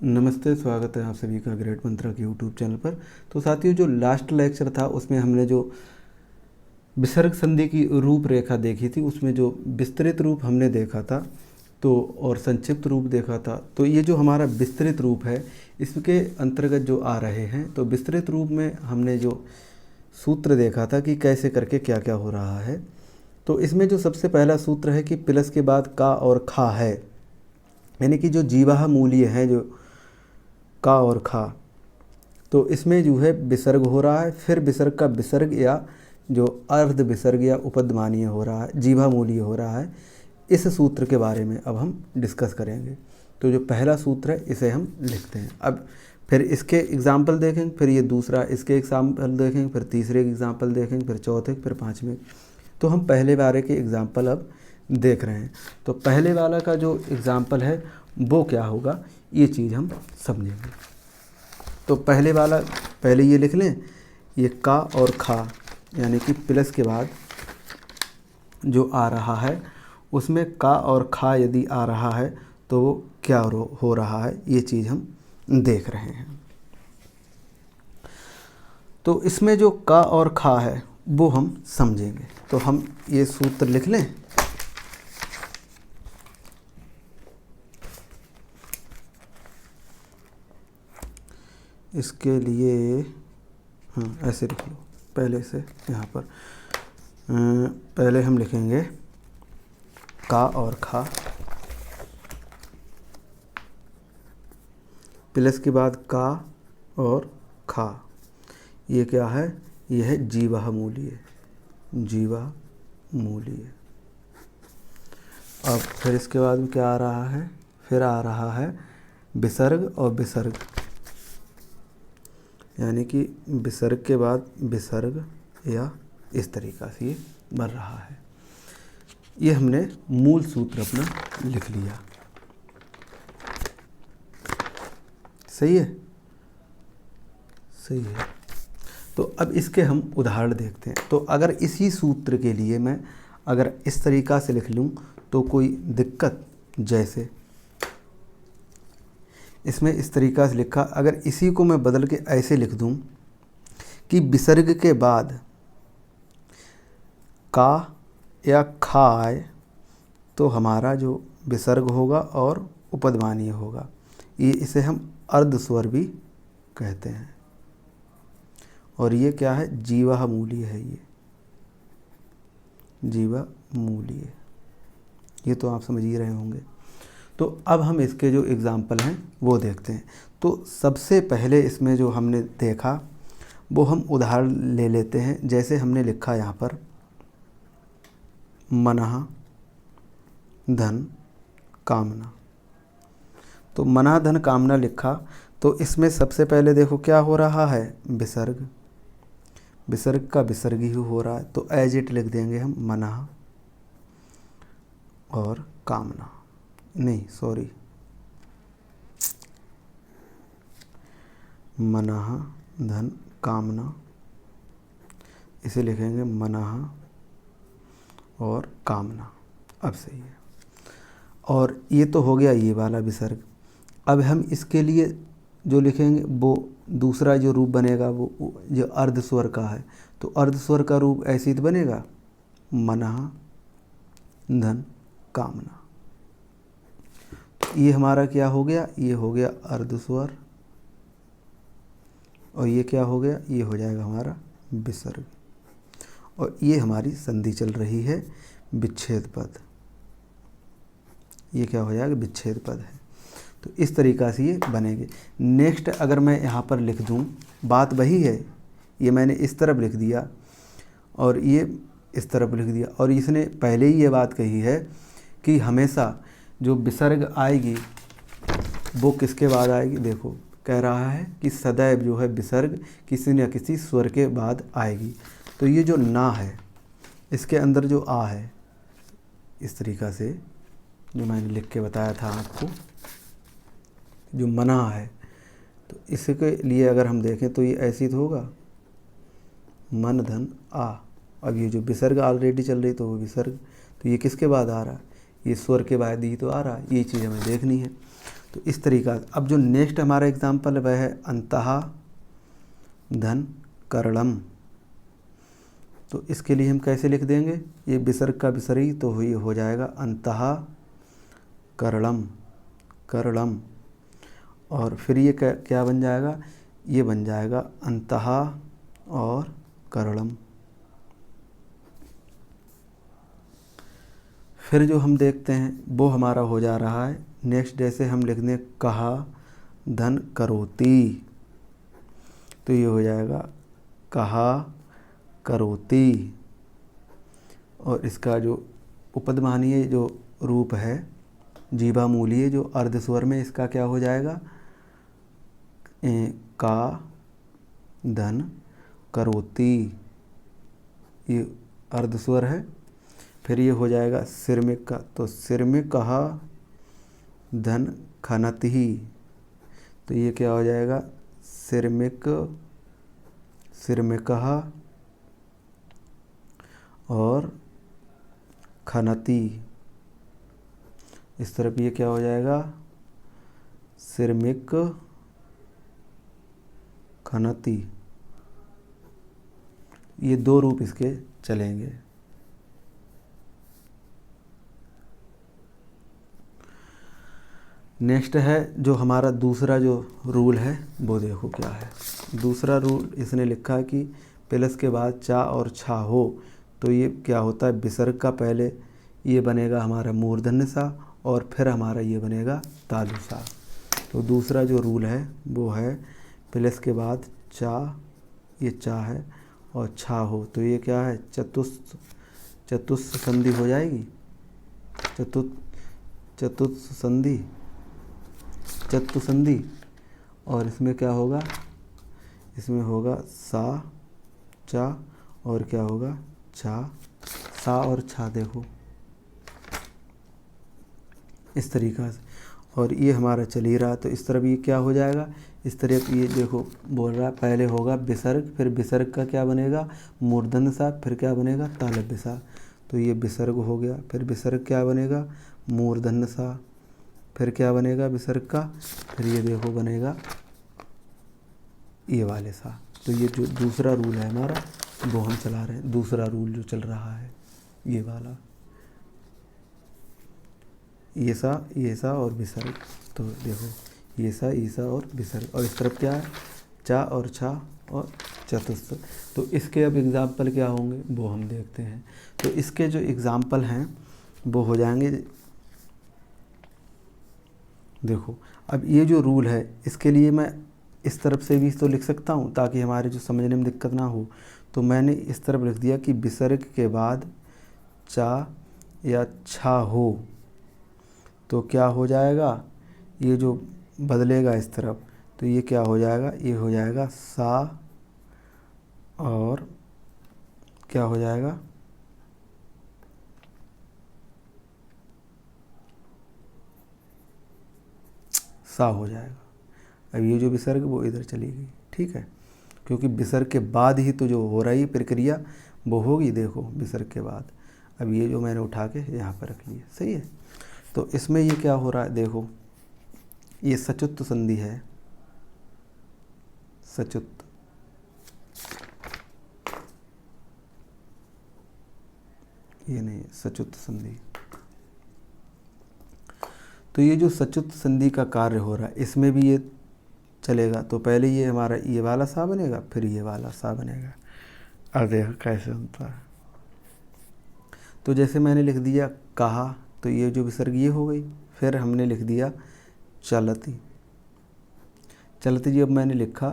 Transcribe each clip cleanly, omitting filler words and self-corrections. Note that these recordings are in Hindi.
नमस्ते, स्वागत है आप सभी का ग्रेट मंत्रा के यूट्यूब चैनल पर। तो साथियों, जो लास्ट लेक्चर था उसमें हमने जो विसर्ग संधि की रूपरेखा देखी थी, उसमें जो विस्तृत रूप हमने देखा था तो और संक्षिप्त रूप देखा था। तो ये जो हमारा विस्तृत रूप है इसके अंतर्गत जो आ रहे हैं, तो विस्तृत रूप में हमने जो सूत्र देखा था कि कैसे करके क्या क्या हो रहा है। तो इसमें जो सबसे पहला सूत्र है कि प्लस के बाद का और खा है, यानी कि जो जीवाह मूल्य हैं, जो का और खा, तो इसमें जो है विसर्ग हो रहा है। फिर विसर्ग का विसर्ग या जो अर्ध विसर्ग या उपदमानीय हो रहा है, जीवा मूल्य हो रहा है। इस सूत्र के बारे में अब हम डिस्कस करेंगे। तो जो पहला सूत्र है इसे हम लिखते हैं। अब फिर इसके एग्जाम्पल देखेंगे, फिर ये दूसरा इसके एग्जाम्पल देखेंगे, फिर तीसरे एग्जाम्पल देखेंगे, फिर चौथे, फिर पाँचवें। तो हम पहले वाले के एग्जाम्पल अब देख रहे हैं। तो पहले वाला का जो एग्जाम्पल है वो क्या होगा, ये चीज़ हम समझेंगे। तो पहले वाला पहले ये लिख लें, ये का और खा, यानी कि प्लस के बाद जो आ रहा है उसमें का और खा यदि आ रहा है तो वो क्या हो रहा है, ये चीज़ हम देख रहे हैं। तो इसमें जो का और खा है वो हम समझेंगे। तो हम ये सूत्र लिख लें। इसके लिए हाँ, ऐसे लिख लो पहले से। यहाँ पर पहले हम लिखेंगे का और खा, प्लस के बाद का और खा, ये क्या है, ये है जीवा मूल्य, जीवा मूल्य। अब फिर इसके बाद में क्या आ रहा है, फिर आ रहा है विसर्ग और विसर्ग, यानी कि विसर्ग के बाद विसर्ग, या इस तरीक़ा से ये बन रहा है। ये हमने मूल सूत्र अपना लिख लिया। सही है, सही है। तो अब इसके हम उदाहरण देखते हैं। तो अगर इसी सूत्र के लिए मैं अगर इस तरीक़ा से लिख लूँ तो कोई दिक्कत, जैसे इसमें इस तरीक़ा से लिखा, अगर इसी को मैं बदल के ऐसे लिख दूं कि विसर्ग के बाद का या खा आए तो हमारा जो विसर्ग होगा और उपदमानीय होगा। ये इसे हम अर्ध स्वर भी कहते हैं। और ये क्या है, जीवा मूल्य है, ये जीवा मूल्य, ये तो आप समझ ही रहे होंगे। तो अब हम इसके जो एग्ज़ाम्पल हैं वो देखते हैं। तो सबसे पहले इसमें जो हमने देखा वो हम उदाहरण ले लेते हैं। जैसे हमने लिखा यहाँ पर मनः धन कामना। तो मनः धन कामना लिखा, तो इसमें सबसे पहले देखो क्या हो रहा है, विसर्ग, विसर्ग का विसर्ग ही हो रहा है। तो एज इट लिख देंगे हम मनः और कामना, नहीं सॉरी, मनः धन कामना, इसे लिखेंगे मनः और कामना। अब सही है। और ये तो हो गया ये वाला विसर्ग। अब हम इसके लिए जो लिखेंगे वो दूसरा जो रूप बनेगा वो जो अर्ध स्वर का है। तो अर्ध स्वर का रूप ऐसे ही बनेगा, मनः धन कामना। ये हमारा क्या हो गया, ये हो गया अर्ध स्वर, और ये क्या हो गया, ये हो जाएगा हमारा विसर्ग। और ये हमारी संधि चल रही है विच्छेद पद, ये क्या हो जाएगा, विच्छेद पद है। तो इस तरीक़ा से ये बनेंगे। नेक्स्ट अगर मैं यहाँ पर लिख दूँ, बात वही है, ये मैंने इस तरफ लिख दिया और ये इस तरफ लिख दिया, और इसने पहले ही ये बात कही है कि हमेशा जो विसर्ग आएगी वो किसके बाद आएगी। देखो कह रहा है कि सदैव जो है विसर्ग किसी न किसी स्वर के बाद आएगी। तो ये जो ना है इसके अंदर जो आ है, इस तरीक़ा से जो मैंने लिख के बताया था आपको, जो मना है, तो इसके लिए अगर हम देखें तो ये ऐसी तो होगा, मन धन आ। अब ये जो विसर्ग ऑलरेडी चल रही तो वो विसर्ग, तो ये किसके बाद आ रहा है, ये स्वर के बाद ही तो आ रहा है। ये चीज़ हमें देखनी है। तो इस तरीका से। अब जो नेक्स्ट हमारा एग्जाम्पल है वह है अंतः धन करलम। तो इसके लिए हम कैसे लिख देंगे, ये विसर्ग का विसर्गी, तो ये हो जाएगा अंतः करलम, करलम। और फिर ये क्या बन जाएगा, ये बन जाएगा अंतः और करलम। फिर जो हम देखते हैं वो हमारा हो जा रहा है नेक्स्ट, जैसे हम लिख दें कहा धन करोती, तो ये हो जाएगा कहा करोती। और इसका जो उपधमानीय जो रूप है जीवा मूलीय जो अर्धस्वर में, इसका क्या हो जाएगा, का धन करोती, ये अर्धस्वर है। फिर ये हो जाएगा सिरमिक का, तो सिरमिक कहा धन खनति, तो ये क्या हो जाएगा सिरमिक, सिरमिकहा और खनति। इस तरफ ये क्या हो जाएगा सिरमिक खनति। ये दो रूप इसके चलेंगे। नेक्स्ट है जो हमारा दूसरा जो रूल है वो देखो क्या है। दूसरा रूल इसने लिखा है कि प्लस के बाद चा और छा हो तो ये क्या होता है, विसर्ग का पहले ये बनेगा हमारा मूर्धन्य सा और फिर हमारा ये बनेगा तालु सा। तो दूसरा जो रूल है वो है प्लस के बाद चा, ये चा है, और छा हो तो ये क्या है चतुस्थ संधि हो जाएगी, चतुस्थ संधि, चतुसंधि। और इसमें क्या होगा, इसमें होगा सा चा और क्या होगा छा, सा और छा, देखो इस तरीक़ा से। और ये हमारा चल ही रहा, तो इस तरफ ये क्या हो जाएगा, इस तरफ ये देखो बोल रहा है पहले होगा विसर्ग, फिर विसर्ग का क्या बनेगा मूर्धन्य सा, फिर क्या बनेगा तालव्य सा। तो ये विसर्ग हो गया, फिर विसर्ग क्या बनेगा मूर्धन्य सा, फिर क्या बनेगा विसर्ग का, फिर ये देखो बनेगा ये वाले सा। तो ये जो दूसरा रूल है हमारा वो हम चला रहे हैं, दूसरा रूल जो चल रहा है ये वाला, ये सा और विसर्ग। तो देखो ये सा और विसर्ग, और इस तरफ क्या है चा और छा और चतुस्थ। तो इसके अब एग्ज़ाम्पल क्या होंगे वो हम देखते हैं। तो इसके जो एग्ज़ाम्पल हैं वो हो जाएंगे, देखो अब ये जो रूल है इसके लिए मैं इस तरफ से भी तो लिख सकता हूँ ताकि हमारे जो समझने में दिक्कत ना हो। तो मैंने इस तरफ लिख दिया कि विसर्ग के बाद चा या छा हो तो क्या हो जाएगा, ये जो बदलेगा इस तरफ, तो ये क्या हो जाएगा, ये हो जाएगा सा और क्या हो जाएगा सा हो जाएगा। अब ये जो विसर्ग वो इधर चली गई, ठीक है, क्योंकि विसर्ग के बाद ही तो जो हो रही प्रक्रिया वो होगी, देखो विसर्ग के बाद। अब ये जो मैंने उठा के यहाँ पर रख लिया, सही है। तो इसमें ये क्या हो रहा है, देखो ये सचुत संधि है, सचुत, ये नहीं सचुत संधि। तो ये जो सचुत संधि का कार्य हो रहा है इसमें भी ये चलेगा। तो पहले ये हमारा ये वाला सा बनेगा, फिर ये वाला सा बनेगा। अब देखो कैसे होता है। तो जैसे मैंने लिख दिया कहा, तो ये जो विसर्ग ये हो गई, फिर हमने लिख दिया चलती, चलती जी अब मैंने लिखा,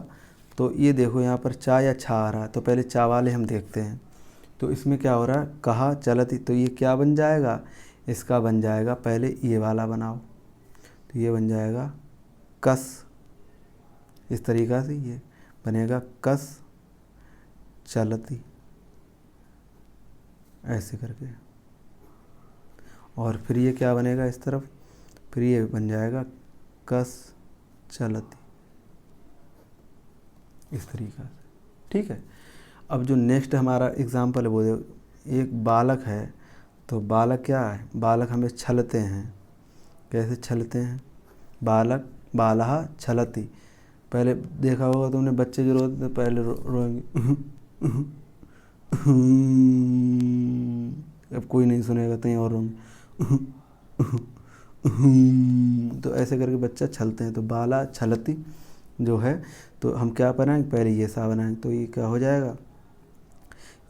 तो ये देखो यहाँ पर चा या छा आ रहा है, तो पहले चा वाले हम देखते हैं। तो इसमें क्या हो रहा है कहा चलती, तो ये क्या बन जाएगा, इसका बन जाएगा पहले ये वाला बनाओ, तो ये बन जाएगा कस, इस तरीक़ा से ये बनेगा कस चलती, ऐसे करके। और फिर ये क्या बनेगा इस तरफ, फिर ये बन जाएगा कस चलती, इस तरीक़ा से, ठीक है। अब जो नेक्स्ट हमारा एग्ज़ाम्पल है वो एक बालक है, तो बालक क्या है, बालक हमें छलते हैं, कैसे छलते हैं, बालक बालः छलति। पहले देखा होगा तुमने, बच्चे जो रोते हैं पहले रोएंगे अब कोई नहीं सुनेगा तो और रोएंगे तो ऐसे करके बच्चा छलते हैं। तो बाला छलति जो है, तो हम क्या बनाएंगे, पहले ये सा बनाएंगे, तो ये क्या हो जाएगा,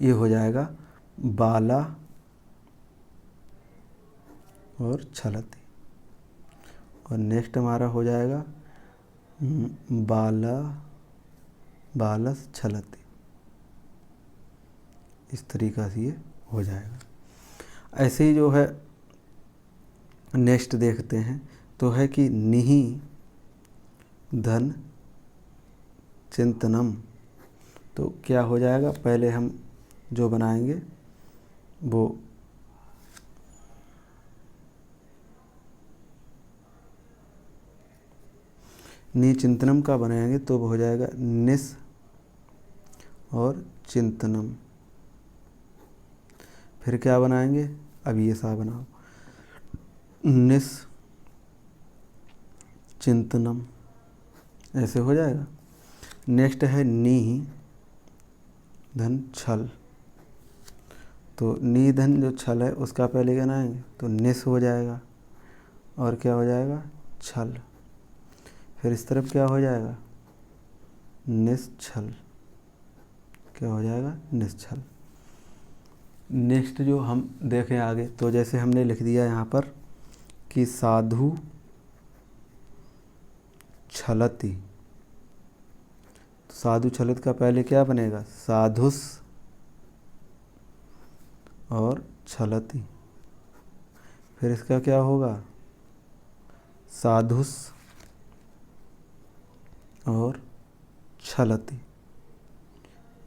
ये हो जाएगा बाला और छलति। और नेक्स्ट हमारा हो जाएगा बाला बालस छलति। इस तरीक़ा से ये हो जाएगा। ऐसे ही जो है नेक्स्ट देखते हैं, तो है कि निहि धन चिंतनम। तो क्या हो जाएगा, पहले हम जो बनाएंगे वो नि चिंतनम का बनाएंगे तो वो हो जाएगा निस और चिंतनम। फिर क्या बनाएंगे, अब ये सा बनाओ, निस चिंतनम, ऐसे हो जाएगा। नेक्स्ट है नी धन छल। तो नी धन जो छल है उसका पहले क्या बनाएंगे, तो निस हो जाएगा और क्या हो जाएगा, छल। फिर इस तरफ क्या हो जाएगा, निश्छल, क्या हो जाएगा, निश्छल। नेक्स्ट जो हम देखें आगे, तो जैसे हमने लिख दिया यहाँ पर कि साधु छलति। तो साधु छलत का पहले क्या बनेगा, साधुस और छलति। फिर इसका क्या होगा, साधुस और छलति,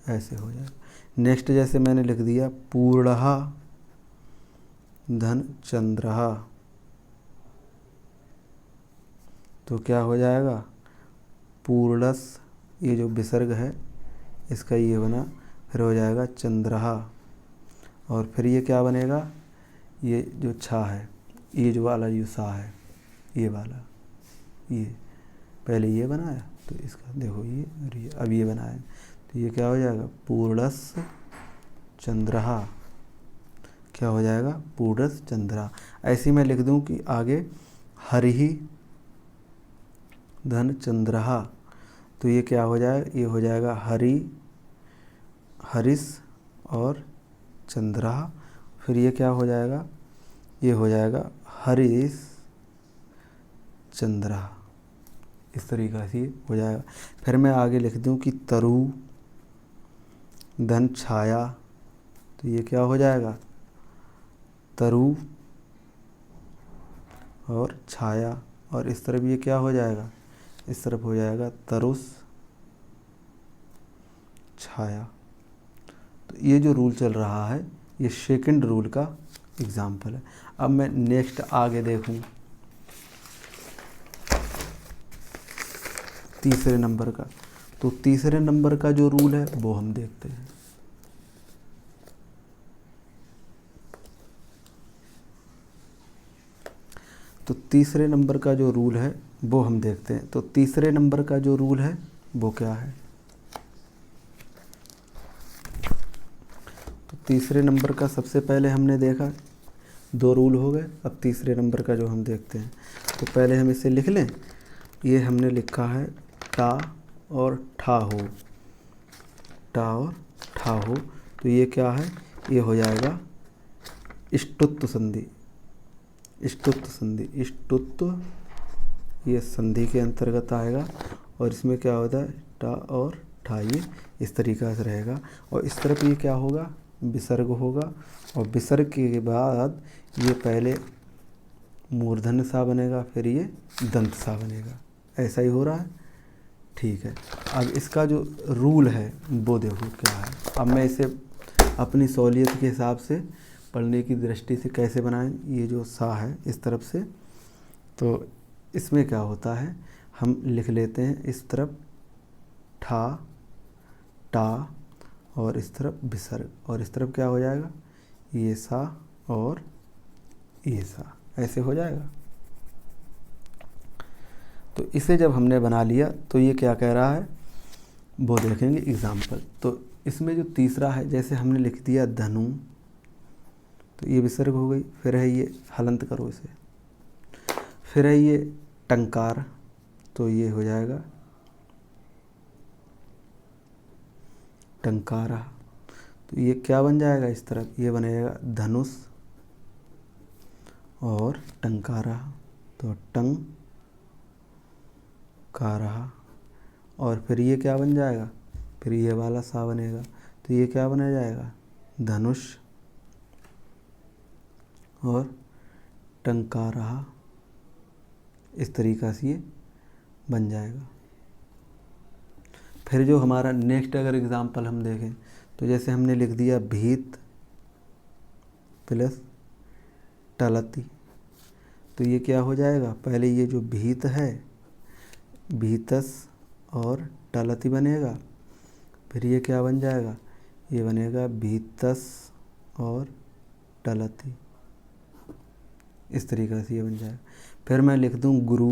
ऐसे हो जाएगा। नेक्स्ट जैसे मैंने लिख दिया पूर्णः धन चंद्रः। तो क्या हो जाएगा, पूर्णस, ये जो विसर्ग है इसका ये बना, फिर हो जाएगा चंद्रः। और फिर ये क्या बनेगा, ये जो छा है, ये जो वाला जो सा है, ये वाला, ये पहले ये बनाया तो इसका देखो ये, और ये अब ये बनाया, तो ये क्या हो जाएगा, पूर्णस चंद्रः। क्या हो जाएगा, पूर्णस चंद्रः। ऐसे मैं लिख दूं कि आगे हरिहि धन चंद्रः। तो ये क्या हो जाएगा, ये हो जाएगा हरि, हरिस और चंद्रः। फिर ये क्या हो जाएगा, ये हो जाएगा हरिस चंद्रः। इस तरीक़ा से हो जाएगा। फिर मैं आगे लिख दूं कि तरु धन छाया। तो ये क्या हो जाएगा, तरु और छाया। और इस तरफ ये क्या हो जाएगा, इस तरफ हो जाएगा तरुस छाया। तो ये जो रूल चल रहा है ये सेकंड रूल का एग्जाम्पल है। अब मैं नेक्स्ट आगे देखूं तीसरे नंबर का, तो तीसरे नंबर का जो रूल है वो हम देखते हैं। तो तीसरे नंबर का जो रूल है वो हम देखते हैं। तो तीसरे नंबर का जो रूल है वो क्या है, तो तीसरे नंबर का सबसे पहले हमने देखा, दो रूल हो गए। अब तीसरे नंबर का जो हम देखते हैं, तो पहले हम इसे लिख लें। ये हमने लिखा है टा और ठा हो, टा और ठा हो। तो ये क्या है, ये हो जाएगा इष्टुत्व संधि। इष्टुत्व संधि, इष्टुत्व ये संधि के अंतर्गत आएगा। और इसमें क्या होता है, टा और ठा, ये इस तरीक़ा से रहेगा। और इस तरफ ये क्या होगा, विसर्ग होगा। और विसर्ग के बाद ये पहले मूर्धन्य सा बनेगा, फिर ये दंत सा बनेगा। ऐसा ही हो रहा है, ठीक है। अब इसका जो रूल है वो देखो क्या है। अब मैं इसे अपनी सहूलियत के हिसाब से पढ़ने की दृष्टि से कैसे बनाएं। ये जो सा है इस तरफ से, तो इसमें क्या होता है, हम लिख लेते हैं इस तरफ ठा टा, और इस तरफ विसर्ग, और इस तरफ क्या हो जाएगा, ये सा और ये सा, ऐसे हो जाएगा। तो इसे जब हमने बना लिया तो ये क्या कह रहा है वो देखेंगे एग्जाम्पल। तो इसमें जो तीसरा है, जैसे हमने लिख दिया धनु, तो ये विसर्ग हो गई। फिर है ये, हलंत करो इसे, फिर है ये टंकार, तो ये हो जाएगा टंकारा। तो ये क्या बन जाएगा इस तरफ, ये बनेगा धनुष और टंकारा, तो टंग कारा। और फिर ये क्या बन जाएगा, फिर ये वाला सा बनेगा, तो ये क्या बना जाएगा धनुष और टंकारा। इस तरीक़ा से ये बन जाएगा। फिर जो हमारा नेक्स्ट अगर एग्ज़ाम्पल हम देखें, तो जैसे हमने लिख दिया भीत प्लस टलती, तो ये क्या हो जाएगा, पहले ये जो भीत है भीतस और टलती बनेगा, फिर ये क्या बन जाएगा, ये बनेगा भीतस और टलती। इस तरीक़े से ये बन जाएगा। फिर मैं लिख दूँ गुरु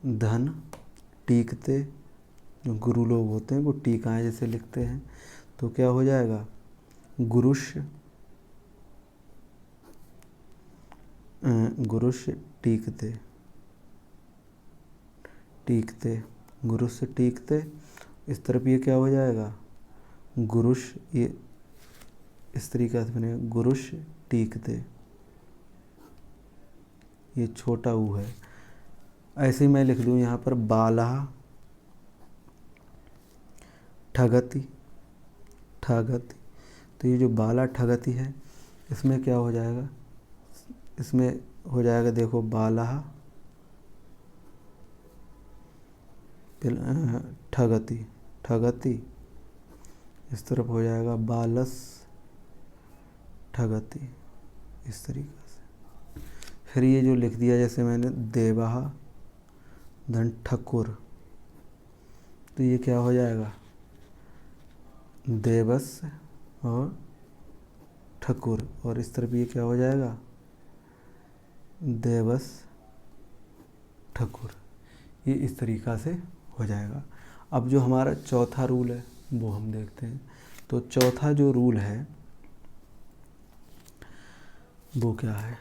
धन टीकते, जो गुरु लोग होते हैं वो टीकाएँ जैसे लिखते हैं, तो क्या हो जाएगा गुरुष गुरुष टीकते, टीकते गुरुष टीकते। इस तरफ ये क्या हो जाएगा गुरुष, ये इस तरीक़े से बनेगा गुरुष टीकते, ये छोटा ऊ है। ऐसे ही मैं लिख दूँ यहाँ पर बाला ठगती, ठगती, तो ये जो बाला ठगती है इसमें क्या हो जाएगा, इसमें हो जाएगा देखो बाला ठगती, ठगती। इस तरफ हो जाएगा बालस ठगती, इस तरीक़े से। फिर ये जो लिख दिया जैसे मैंने देवाहा धन ठकुर, तो ये क्या हो जाएगा देवस और ठकुर। और इस तरफ ये क्या हो जाएगा देवस ठकुर। ये इस तरीक़ा से हो जाएगा। अब जो हमारा चौथा रूल है वो हम देखते हैं। तो चौथा जो रूल है वो क्या है,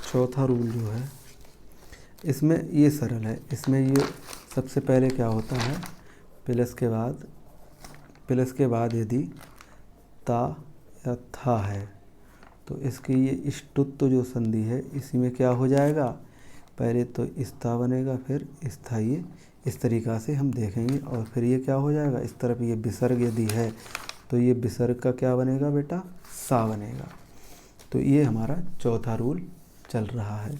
चौथा रूल जो है इसमें ये सरल है। इसमें ये सबसे पहले क्या होता है, प्लस के बाद यदि ता या था है तो इसकी ये इष्टुत्व जो संधि है इसी में क्या हो जाएगा, पहले तो इस्ता बनेगा फिर इस्था, ये इस तरीक़ा से हम देखेंगे। और फिर ये क्या हो जाएगा, इस तरफ ये विसर्ग यदि है तो ये विसर्ग का क्या बनेगा बेटा सा बनेगा। तो ये हमारा चौथा रूल चल रहा है।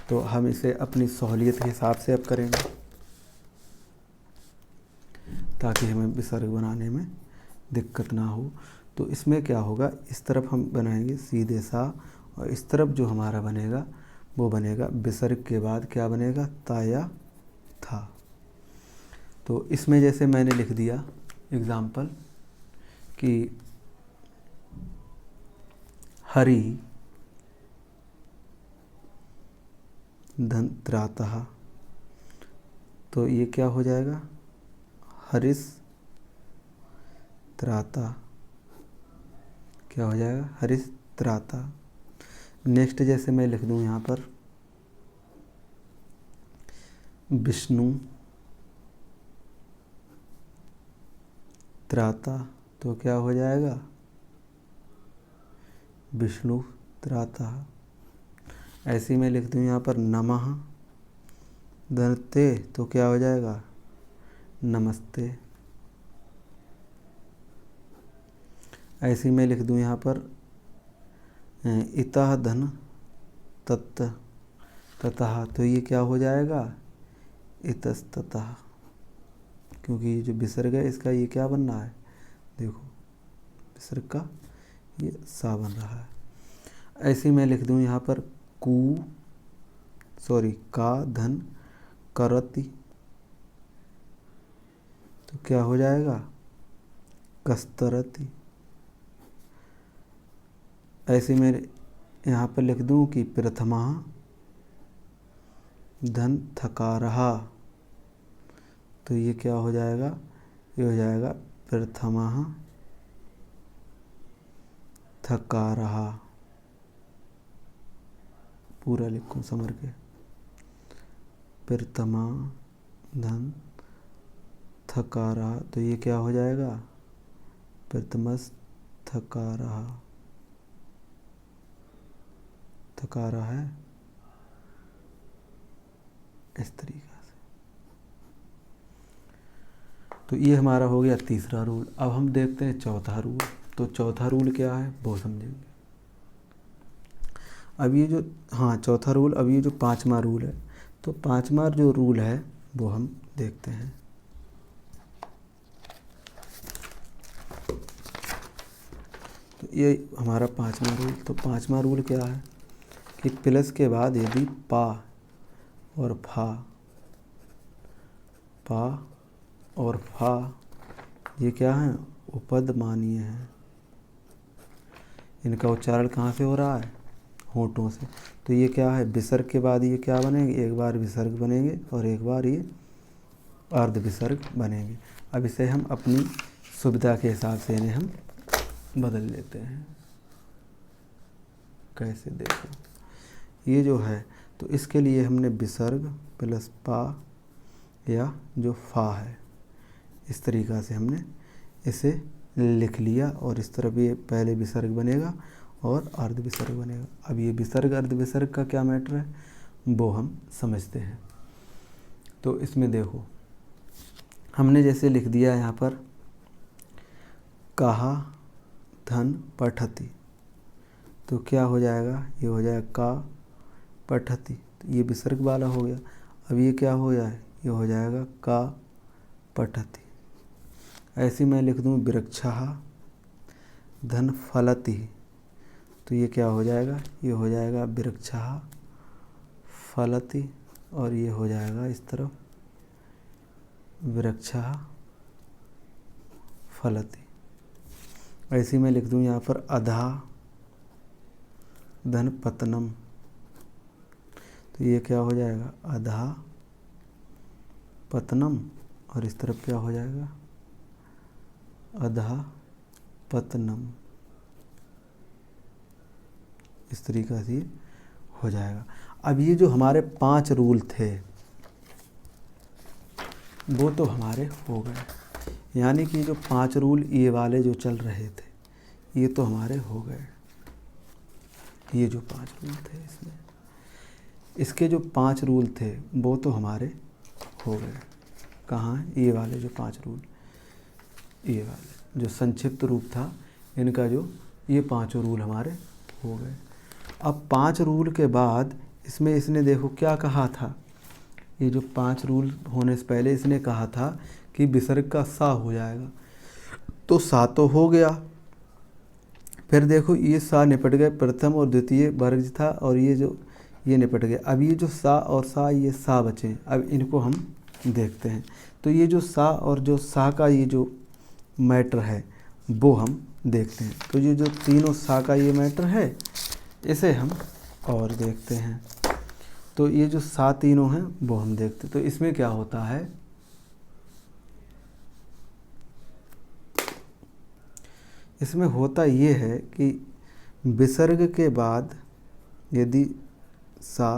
तो हम इसे अपनी सहूलियत के हिसाब से अब करेंगे ताकि हमें विसर्ग बनाने में दिक्कत ना हो। तो इसमें क्या होगा, इस तरफ हम बनाएंगे सीधे सा, और इस तरफ जो हमारा बनेगा वो बनेगा विसर्ग के बाद क्या बनेगा ता या था। तो इसमें जैसे मैंने लिख दिया एग्ज़ाम्पल कि हरि धन त्रातः, तो ये क्या हो जाएगा हरिस त्राता, क्या हो जाएगा हरिस त्राता। नेक्स्ट जैसे मैं लिख दूँ यहाँ पर विष्णु त्राता, तो क्या हो जाएगा विष्णु त्राता। ऐसे ही मैं लिख दूँ यहाँ पर नमः धनते, तो क्या हो जाएगा नमस्ते। ऐसे ही मैं लिख दूँ यहाँ पर इतः धन तत् ततः, तो ये क्या हो जाएगा इतस्ततः, क्योंकि ये जो विसर्ग है इसका ये क्या बन रहा है, देखो विसर्ग का ये सा बन रहा है। ऐसे ही मैं लिख दूँ यहाँ पर का धन करति, तो क्या हो जाएगा कस्तरति। ऐसे में यहाँ पर लिख दूँ कि प्रथमा धन थकारहा, तो ये क्या हो जाएगा, ये हो जाएगा प्रथमा थकारहा। पूरा लिखूँ समर के, प्रथमा धन थकारहा, तो ये क्या हो जाएगा, प्रथमस थकारहा, थकारा है इस तरीक़ा से। तो ये हमारा हो गया तीसरा रूल। अब हम देखते हैं चौथा रूल। तो चौथा रूल क्या है वो समझेंगे। अब ये जो चौथा रूल, अब ये जो पांचवा रूल है, तो पांचवा जो रूल है वो हम देखते हैं। तो ये हमारा पांचवा रूल। तो पांचवा रूल क्या है कि प्लस के बाद यदि पा और फा ये क्या है, उपद मानीय है। इनका उच्चारण कहाँ से हो रहा है, होंठों से। तो ये क्या है, विसर्ग के बाद ये क्या बनेंगे, एक बार विसर्ग बनेंगे और एक बार ये अर्ध विसर्ग बनेंगे। अब इसे हम अपनी सुविधा के हिसाब से इन्हें हम बदल लेते हैं। कैसे, देखो ये जो है, तो इसके लिए हमने विसर्ग प्लस पा या जो फा है, इस तरीक़ा से हमने इसे लिख लिया। और इस तरफ ये पहले विसर्ग बनेगा और अर्ध विसर्ग बनेगा। अब ये विसर्ग अर्ध विसर्ग का क्या मैटर है वो हम समझते हैं। तो इसमें देखो हमने जैसे लिख दिया यहाँ पर कहा धन पठति, तो क्या हो जाएगा, ये हो जाएगा का पठति, तो ये विसर्ग वाला हो गया। अब ये क्या हो जाए, ये हो जाएगा का पठति। ऐसे मैं लिख दूँ वृक्षः धन फलति, तो ये क्या हो जाएगा, ये हो जाएगा वृक्षः फलति, और ये हो जाएगा इस तरफ वृक्षः फलति। ऐसे मैं लिख दूँ यहाँ पर अधा धन पतनम, तो ये क्या हो जाएगा अधा पतनम, और इस तरफ क्या हो जाएगा अधा पतनम। इस तरीक़ा से हो जाएगा। अब ये जो हमारे 5 रूल थे वो तो हमारे हो गए, यानी कि जो 5 रूल ये वाले जो चल रहे थे ये तो हमारे हो गए। ये जो 5 रूल थे इसमें, इसके जो 5 रूल थे वो तो हमारे हो गए। कहाँ, ये वाले जो 5 रूल, ये वाले जो संक्षिप्त रूप था इनका, जो ये 5 रूल हमारे हो गए। अब 5 रूल के बाद इसमें इसने देखो क्या कहा था, ये जो 5 रूल होने से पहले इसने कहा था कि विसर्ग का सा हो जाएगा, तो सा तो हो गया। फिर देखो ये सा निपट गए, प्रथम और द्वितीय वर्ग था, और ये जो ये निपट गए। अब ये जो सा और सा, ये सा बचे। अब इनको हम देखते हैं। तो ये जो सा और जो सा का ये जो मैटर है वो हम देखते हैं। तो ये जो तीनों सा का ये मैटर है इसे हम और देखते हैं। तो ये जो सा तीनों हैं वो हम देखते हैं। तो इसमें क्या होता है, इसमें होता ये है कि विसर्ग के बाद यदि सा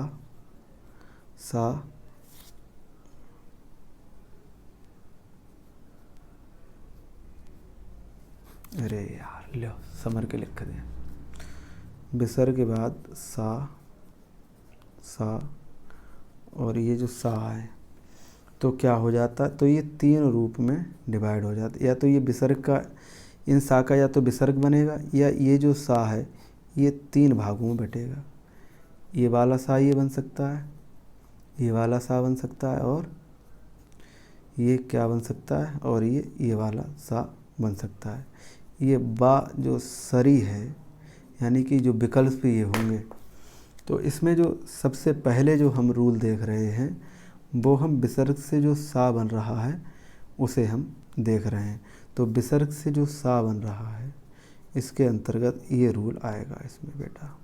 अरे यार लो समर के लिख दें, विसर्ग के बाद सा और ये जो सा है तो क्या हो जाता, तो ये 3 रूप में डिवाइड हो जाता। या तो ये विसर्ग का, इन सा का या तो विसर्ग बनेगा, या ये जो सा है ये 3 भागों में बटेगा। ये वाला सा ये बन सकता है, ये वाला सा बन सकता है, और ये क्या बन सकता है, और ये वाला सा बन सकता है। ये बा जो सरी है, यानी कि जो विकल्प ये होंगे। तो इसमें जो सबसे पहले जो हम रूल देख रहे हैं वो हम विसर्ग से जो सा बन रहा है उसे हम देख रहे हैं। तो विसर्ग से जो सा बन रहा है इसके अंतर्गत ये रूल आएगा इसमें बेटा।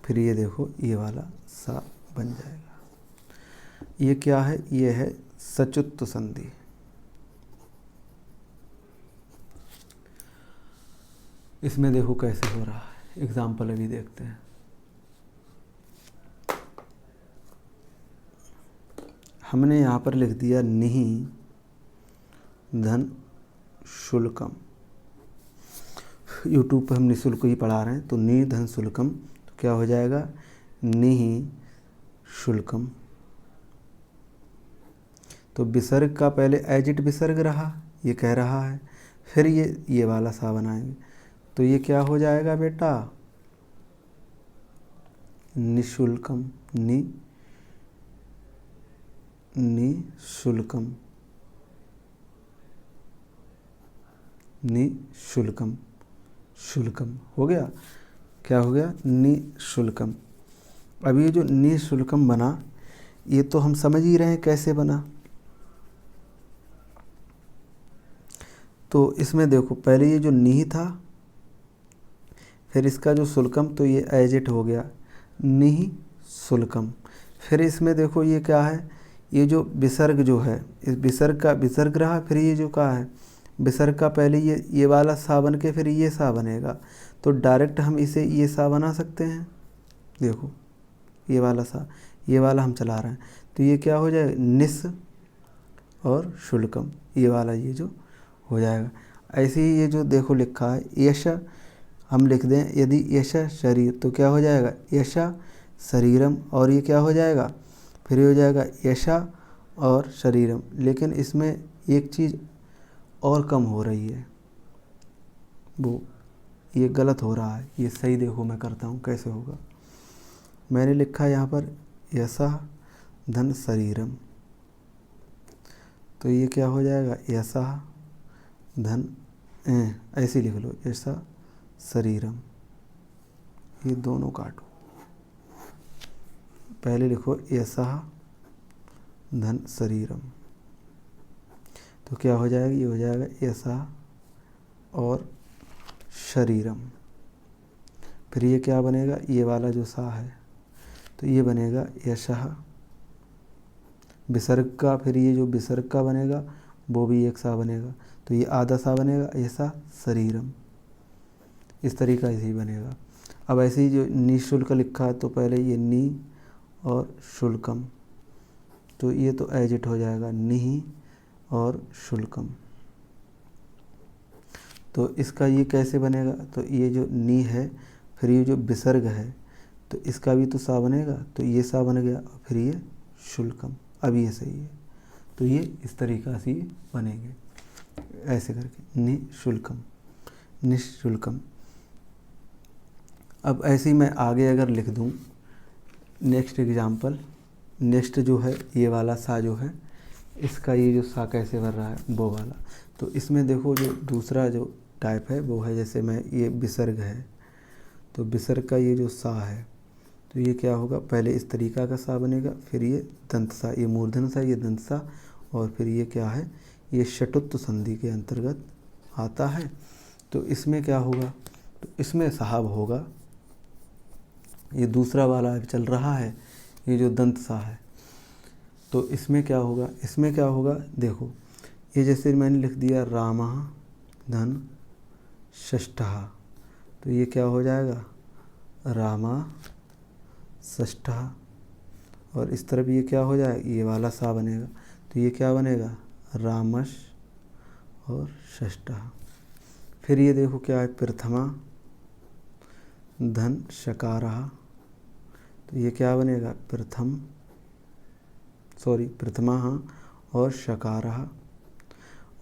फिर ये देखो ये वाला सा बन जाएगा। ये क्या है? ये है सचुत्व संधि। इसमें देखो कैसे हो रहा है, एग्जाम्पल अभी देखते हैं। हमने यहाँ पर लिख दिया निहि धन शुल्कम। यूट्यूब पर हम निःशुल्क ही पढ़ा रहे हैं, तो नि धन शुल्कम तो क्या हो जाएगा? निहि शुल्कम। तो विसर्ग का पहले एजिट विसर्ग रहा, ये कह रहा है, फिर ये वाला सा बनाएंगे, तो ये क्या हो जाएगा बेटा? निःशुल्कम। निःशुल्कम। निःशुल्कम। शुल्कम हो गया। क्या हो गया? निःशुल्कम। अब ये जो निःशुल्कम बना, ये तो हम समझ ही रहे हैं कैसे बना। तो इसमें देखो पहले ये जो नि था, फिर इसका जो शुल्कम, तो ये एजिट हो गया निहि शुल्कम। फिर इसमें देखो ये क्या है? ये जो विसर्ग जो है, इस विसर्ग का विसर्ग रहा, फिर ये जो कहा है विसर्ग का पहले ये वाला सा बन के फिर ये सा बनेगा, तो डायरेक्ट हम इसे ये सा बना सकते हैं। देखो ये वाला सा, ये वाला हम चला रहे हैं, तो ये क्या हो जाएगा? निस और शुल्कम, ये वाला ये जो हो जाएगा। ऐसे ही ये जो देखो लिखा है यश, हम लिख दें यदि यश शरीर, तो क्या हो जाएगा? यश शरीरम। और ये क्या हो जाएगा? फिर ये हो जाएगा यशा और शरीरम। लेकिन इसमें एक चीज़ और कम हो रही है, वो ये गलत हो रहा है। ये सही देखो मैं करता हूँ कैसे होगा। मैंने लिखा है यहाँ पर यशा धन शरीरम, तो ये क्या हो जाएगा? यशा धन, ऐसे लिख लो यशा शरीरम। ये दोनों काटो, पहले लिखो यशा धन शरीरम, तो क्या हो जाएगा? ये हो जाएगा यशा और शरीरम। फिर ये क्या बनेगा? ये वाला जो सा है, तो ये बनेगा यशः विसर्ग का, फिर ये जो विसर्ग का बनेगा वो भी एक सा बनेगा, तो ये आधा सा बनेगा यशा शरीरम। इस तरीका से ही बनेगा। अब ऐसे ही जो निःशुल्क लिखा है, तो पहले ये नि और शुल्कम, तो ये तो एजिट हो जाएगा निहि और शुल्कम। तो इसका ये कैसे बनेगा? तो ये जो नि है, फिर ये जो विसर्ग है, तो इसका भी तो सा बनेगा, तो ये सा बन गया, और फिर ये शुल्कम। अब ये सही है, तो ये इस तरीका से बनेंगे ऐसे करके निःशुल्कम, निःशुल्कम। अब ऐसे ही मैं आगे अगर लिख दूँ नेक्स्ट एग्जाम्पल, नेक्स्ट जो है ये वाला सा जो है, इसका ये जो सा कैसे बन रहा है वो वाला। तो इसमें देखो जो दूसरा जो टाइप है वो है, जैसे मैं ये विसर्ग है, तो विसर्ग का ये जो सा है, तो ये क्या होगा? पहले इस तरीका का सा बनेगा, फिर ये दंत सा, ये मूर्धन सा, ये दंत सा, और फिर ये क्या है? ये षटुत्व संधि के अंतर्गत आता है। तो इसमें क्या होगा? तो इसमें साहब होगा, ये दूसरा वाला चल रहा है, ये जो दंत सा है, तो इसमें क्या होगा? इसमें क्या होगा? देखो ये जैसे मैंने लिख दिया रामः धन षष्ठः, तो ये क्या हो जाएगा? रामा षष्ठः। और इस तरफ ये क्या हो जाएगा? ये वाला सा बनेगा, तो ये क्या बनेगा? रामश और षष्ठः। फिर ये देखो क्या है? प्रथमा धन शकारः, तो ये क्या बनेगा? प्रथमा और शकारः।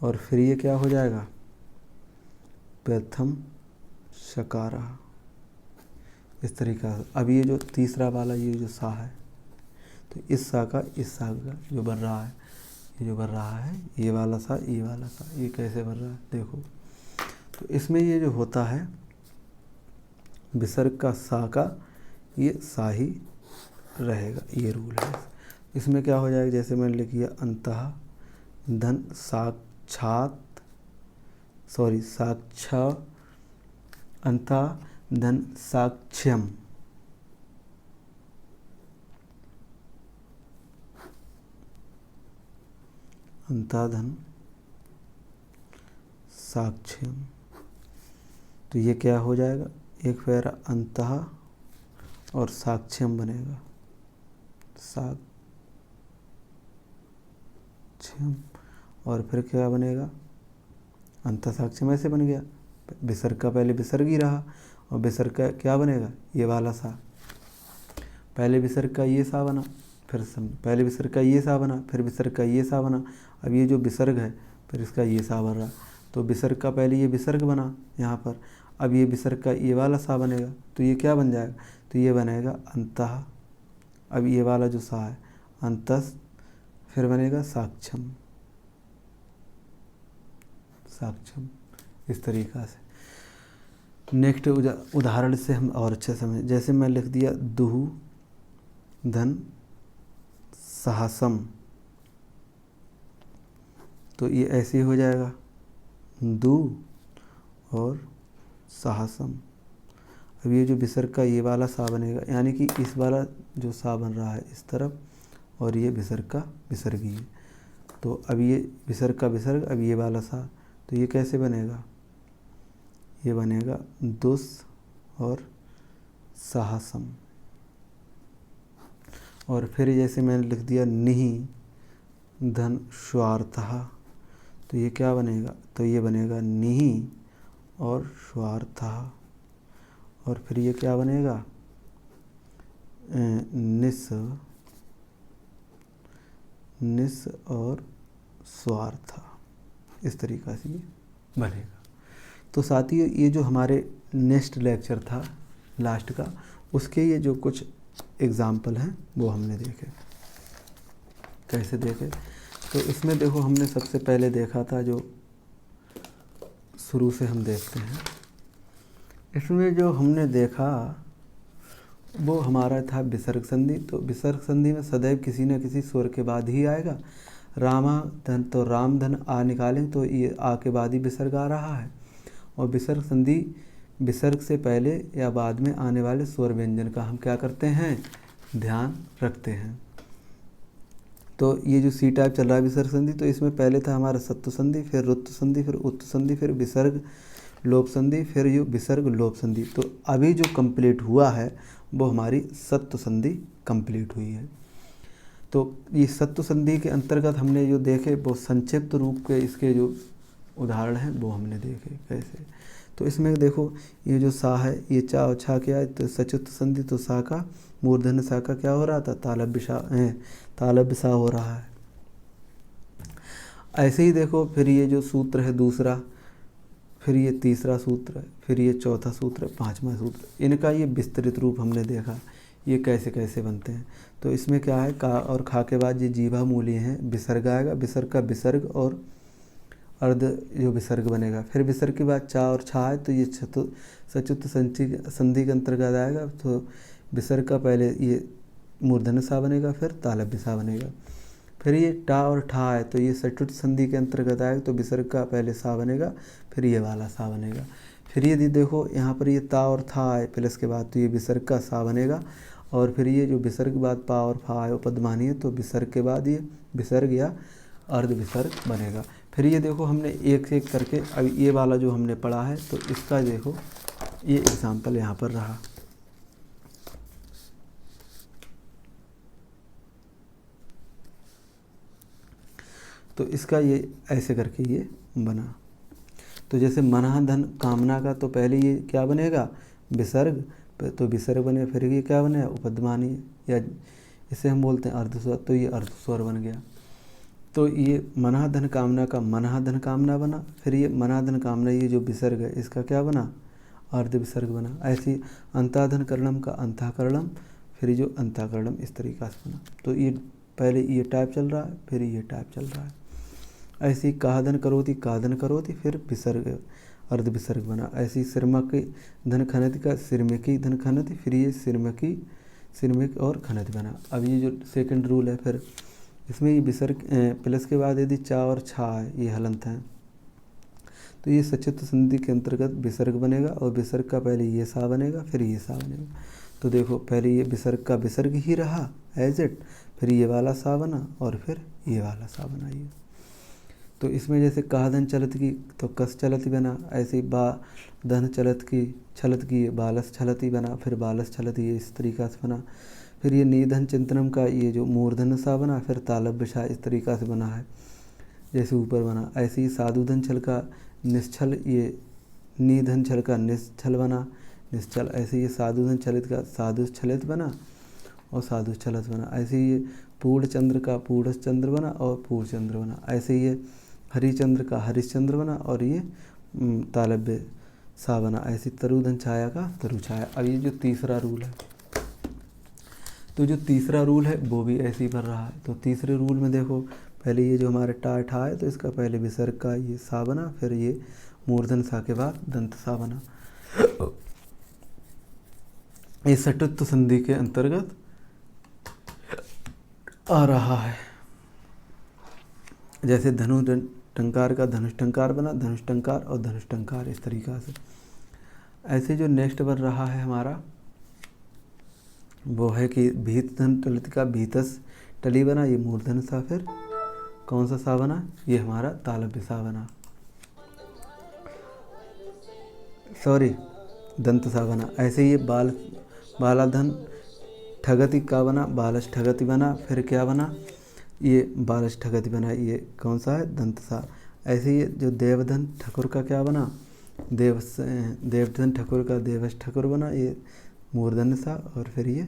और फिर ये क्या हो जाएगा? प्रथम शकारः। इस तरीका से। अब ये जो तीसरा वाला ये जो सा है, तो इस सा का जो बन रहा है, ये जो बन रहा है ये वाला सा, ये वाला सा, ये कैसे बन रहा है देखो। तो इसमें ये जो होता है विसर्ग का सा का ये सा ही रहेगा, ये रूल है। इसमें क्या हो जाएगा? जैसे मैंने लिख दिया अंतः धन अंतः धन साक्ष्यम, अंताधन साक्ष्यम। तो ये क्या हो जाएगा, एक पैरा अंतः और साक्ष्यम बनेगा, साक्ष्यम, और फिर क्या बनेगा, अंतः साक्ष्यम ऐसे बन गया। विसर्ग का पहले विसर्ग ही रहा और विसर्ग का क्या बनेगा, ये वाला सा। पहले विसर्ग का ये सा बना, फिर पहले विसर्ग का ये सा बना, फिर विसर्ग का ये सा बना। अब ये जो विसर्ग है फिर इसका ये सा बन रहा, तो विसर्ग का पहले ये विसर्ग बना यहाँ पर, अब ये विसर्ग का ये वाला सा बनेगा, तो ये क्या बन जाएगा, तो ये बनेगा अंतः। अब ये वाला जो सा है अंतस, फिर बनेगा साक्ष्यम, साक्ष्यम, इस तरीक़ा से। नेक्स्ट उदाहरण से हम और अच्छे समझ, जैसे मैं लिख दिया दुहु धन साहसम, तो ये ऐसे ही हो जाएगा दु और साहसम। अब ये जो विसर्ग का ये वाला सा बनेगा, यानी कि इस वाला जो सा बन रहा है इस तरफ, और ये विसर्ग का विसर्ग ही है। तो अब ये विसर्ग का विसर्ग, अब ये वाला सा, तो ये कैसे बनेगा, ये बनेगा दुस और साहसम। और फिर जैसे मैंने लिख दिया निहि धन स्वार्थः, तो ये क्या बनेगा, तो ये बनेगा निहि और स्वार्थः। और फिर ये क्या बनेगा, निस, निस और स्वार्थ, इस तरीक़ा से ये बनेगा। तो साथियों ये जो हमारे नेक्स्ट लेक्चर था लास्ट का, उसके ये जो कुछ एग्ज़ाम्पल हैं वो हमने देखे। कैसे देखे, तो इसमें देखो हमने सबसे पहले देखा था, जो शुरू से हम देखते हैं, इसमें जो हमने देखा वो हमारा था विसर्ग संधि। तो विसर्ग संधि में सदैव किसी न किसी स्वर के बाद ही आएगा। रामा धन, तो राम धन आ निकालें तो ये आ के बाद ही विसर्ग आ रहा है। और विसर्ग संधि विसर्ग से पहले या बाद में आने वाले स्वर व्यंजन का हम क्या करते हैं, ध्यान रखते हैं। तो ये जो सी टाइप चल रहा है विसर्ग संधि, तो इसमें पहले था हमारा सत्व संधि, फिर रुत्व संधि, फिर उत्व संधि, फिर विसर्ग लोप संधि, फिर ये विसर्ग लोप संधि। तो अभी जो कंप्लीट हुआ है वो हमारी सत्व संधि कंप्लीट हुई है। तो ये सत्व संधि के अंतर्गत हमने जो देखे वो संक्षिप्त रूप के इसके जो उदाहरण हैं वो हमने देखे कैसे। तो इसमें देखो ये जो सा है, ये चा और छा क्या है, तो सचुत संधि, तो सा का मूर्धन्य सा का क्या हो रहा था, तालब्य सा हो रहा है। ऐसे ही देखो फिर ये जो सूत्र है दूसरा, फिर ये तीसरा सूत्र है, फिर ये चौथा सूत्र है, पांचवा सूत्र, इनका ये विस्तृत रूप हमने देखा ये कैसे कैसे बनते हैं। तो इसमें क्या है, का और खा के बाद ये जीवा मूल्य हैं, विसर्ग आएगा, विसर्ग का विसर्ग और अर्ध जो विसर्ग बनेगा। फिर विसर्ग के बाद चा और छा है, तो ये सचुत संधि के अंतर्गत आएगा। तो विसर्ग का पहले ये मूर्धन्य सा बनेगा, फिर तालव्य सा बनेगा। फिर ये टा और ठा है, तो ये सचुत संधि के अंतर्गत आएगा, तो विसर्ग का पहले सा बनेगा, फिर ये वाला सा बनेगा। फिर यदि देखो यहाँ पर ये ता और था है प्लस के बाद, तो ये विसर्ग का सा बनेगा। और फिर ये जो विसर्ग के बाद पा और फा है उपध्मानी है, तो विसर्ग के बाद ये विसर्ग या अर्ध विसर्ग बनेगा। फिर ये देखो हमने एक से एक करके अब ये वाला जो हमने पढ़ा है, तो इसका देखो ये एग्जाम्पल यहाँ पर रहा। तो इसका ये ऐसे करके ये बना। तो जैसे मना धन कामना का, तो पहले ये क्या बनेगा, विसर्ग, तो विसर्ग बने, फिर ये क्या बने, उपध्मानी, या इसे हम बोलते हैं अर्धस्वर, तो ये अर्धस्वर बन गया। तो ये मना धन कामना का मना धन कामना बना। फिर ये मना धन कामना, ये जो विसर्ग है इसका क्या बना, अर्ध विसर्ग बना। ऐसे अंताधन करणम का अंताकरणम, फिर ये जो अंताकरणम, इस तरीक़ा से बना। तो ये पहले ये टाइप चल रहा है, फिर ये टाइप चल रहा है। ऐसे ही काधन करोति, फिर विसर्ग अर्ध विसर्ग बना। ऐसे ही सिरमकी धन खनति का सिरमकी धन खनति, फिर ये सिरमिक और खनति बना। अब ये जो सेकंड रूल है, फिर इसमें ये विसर्ग प्लस के बाद यदि चा और छा है, ये हलंत हैं, तो ये सचित संधि के अंतर्गत विसर्ग बनेगा, और विसर्ग का पहले ये सा बनेगा, फिर ये सा बनेगा। तो देखो पहले ये विसर्ग का विसर्ग ही रहा एज इट, फिर ये वाला सा बना, और फिर ये वाला सा बना। ये तो इसमें जैसे कहा धन चलत की तो कस चलती बना, ऐसे ही बा धन चलत की छलत की बालस छलती बना, फिर बालस छलती ये इस तरीक़ा से बना। फिर ये निधन चिंतनम का ये जो मूर्धन सा बना, फिर तालव्य सा इस तरीक़ा से बना है जैसे ऊपर बना। ऐसे ही साधुधन छल का निश्चल, ये निधन छल का निश्चल बना निश्चल। ऐसे ये साधुधन छलित का साधु छलित बना और साधु छलत बना। ऐसे ही ये पूर्ण चंद्र का पूर्ण चंद्र बना और पूर्ण चंद्र बना। ऐसे ये हरिचंद्र का हरिश्चंद्र बना और ये तालव्य सा बना। ऐसे तरुधन छाया का तरु छाया। अब ये जो तीसरा रूल है, तो जो तीसरा रूल है वो भी ऐसे ही बन रहा है। तो तीसरे रूल में देखो, पहले ये जो हमारे टा ठा है तो इसका पहले विसर्ग का ये सा बना, फिर ये मूर्धन सा के बाद दंत सा बना। ये सटुत्व संधि के अंतर्गत आ रहा है। जैसे धनु टंकार का धनुष टंकार बना, धनुष टंकार और धनुष टंकार इस तरीक़ा से। ऐसे जो नेक्स्ट बन रहा है हमारा वो है कि भीत धन टलित का भीतस टली बना, ये मूर्धन सा, फिर कौन सा सा बना, ये हमारा तालव्य सा बना, सॉरी दंत सा बना। ऐसे ये बालाधन ठगति का बना, बालस ठगति बना, फिर क्या बना, ये बालस ठगति बना, ये कौन सा है, दंत सा। ऐसे ये जो देवधन ठाकुर का क्या बना, देवधन ठाकुर का देवस ठाकुर बना, ये मूर्धन सा, और फिर ये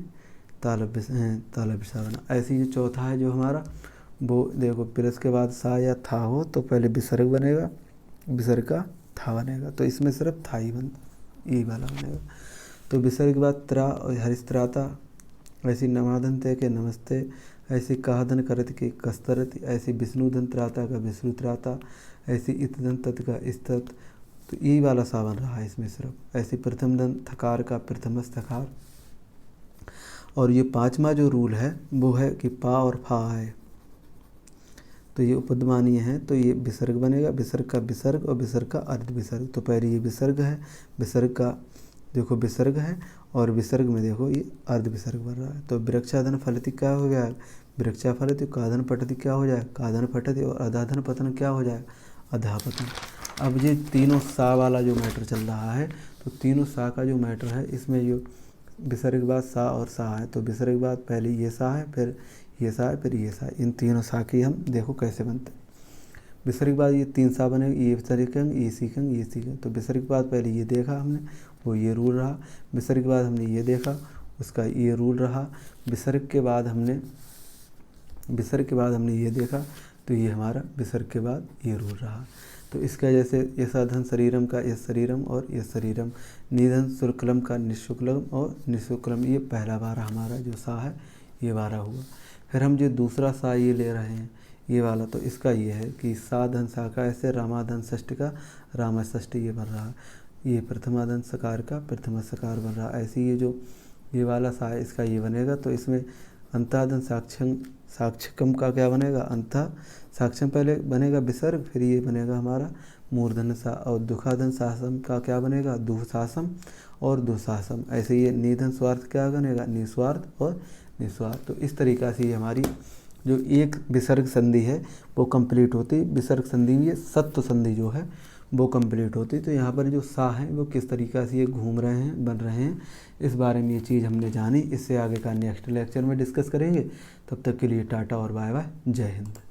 तालव्य सा बना। ऐसे ये चौथा है जो हमारा वो देखो, प्लस के बाद सा या था हो तो पहले विसर्ग बनेगा, विसर्ग का था बनेगा, तो इसमें सिर्फ था ही यही वाला बनेगा। तो विसर्ग के बाद त्रा और हरिस्त्राता, ऐसी नमाधन ते के नमस्ते, ऐसी काहधन करत के कस्तरत, ऐसी विष्णुधन त्राता का विष्णु त्राता, ऐसी इतधन तत् का इस्तत, तो यही वाला सा बन रहा है इसमें सिर्फ। ऐसे प्रथम धन थकार का प्रथमस थकार। और ये पांचवा जो रूल है वो है कि पा और फा है तो ये उपद्मानीय है, तो ये विसर्ग बनेगा, विसर्ग का विसर्ग और विसर्ग का अर्ध विसर्ग। तो पहले ये विसर्ग है, विसर्ग का देखो विसर्ग है, और विसर्ग में देखो ये अर्ध विसर्ग बन रहा है। तो वृक्षाधन फलति क्या हो गया, वृक्षा फलति, काधन पठति क्या हो जाए, काधन पठति, और अधाधन पतन क्या हो जाए, अधापतन। अब ये तीनों सा वाला जो मैटर चल रहा है, तो तीनों सा का जो मैटर है इसमें जो विसर्ग के बाद सा और सा है, तो विसर्ग के बाद पहले ये सा है, फिर ये सा है, फिर ये सा है। इन तीनों सा की हम देखो कैसे बनते हैं। विसर्ग के बाद ये तीन सा बनेगा, ये सीखेंगे, ये सीखेंगे, ये सीखेंगे। तो विसर्ग के बाद पहले ये देखा हमने, वो ये रूल रहा। विसर्ग के बाद हमने ये देखा, उसका ये रूल रहा। विसर्ग के बाद हमने ये देखा, तो ये हमारा विसर्ग के बाद ये रूल रहा। तो इसका जैसे यशाधन शरीरम का यश शरीरम और यश शरीरम, निधन शुक्लम का निःशुक्लम और निःशुक्लम, ये पहला बारा हमारा जो सा है ये बारा हुआ। फिर हम जो दूसरा सा ये ले रहे हैं ये वाला, तो इसका ये है कि साधन सा का ऐसे रामाधन षष्ठ का रामा षष्ठ ये बन रहा, ये प्रथमाधन सकार का प्रथमा सकार बन रहा। ऐसे ये जो ये वाला सा है इसका ये बनेगा, तो इसमें अंताधन साक्षकम का क्या बनेगा, अंता साक्षम पहले बनेगा विसर्ग, फिर ये बनेगा हमारा मूर्धन सा। और दुखाधन सासम का क्या बनेगा, दुसासम और दुसासम। ऐसे ये निधन स्वार्थ क्या बनेगा, निस्वार्थ और निस्वार्थ। तो इस तरीक़ा से ये हमारी जो एक विसर्ग संधि है वो कंप्लीट होती, विसर्ग संधि में ये सत्व संधि जो है वो कंप्लीट होती। तो यहाँ पर जो सा है वो किस तरीक़ा से ये घूम रहे हैं, बन रहे हैं, इस बारे में ये चीज़ हमने जानी। इससे आगे का नेक्स्ट लेक्चर में डिस्कस करेंगे। तब तक के लिए टाटा और बाय बाय, जय हिंद।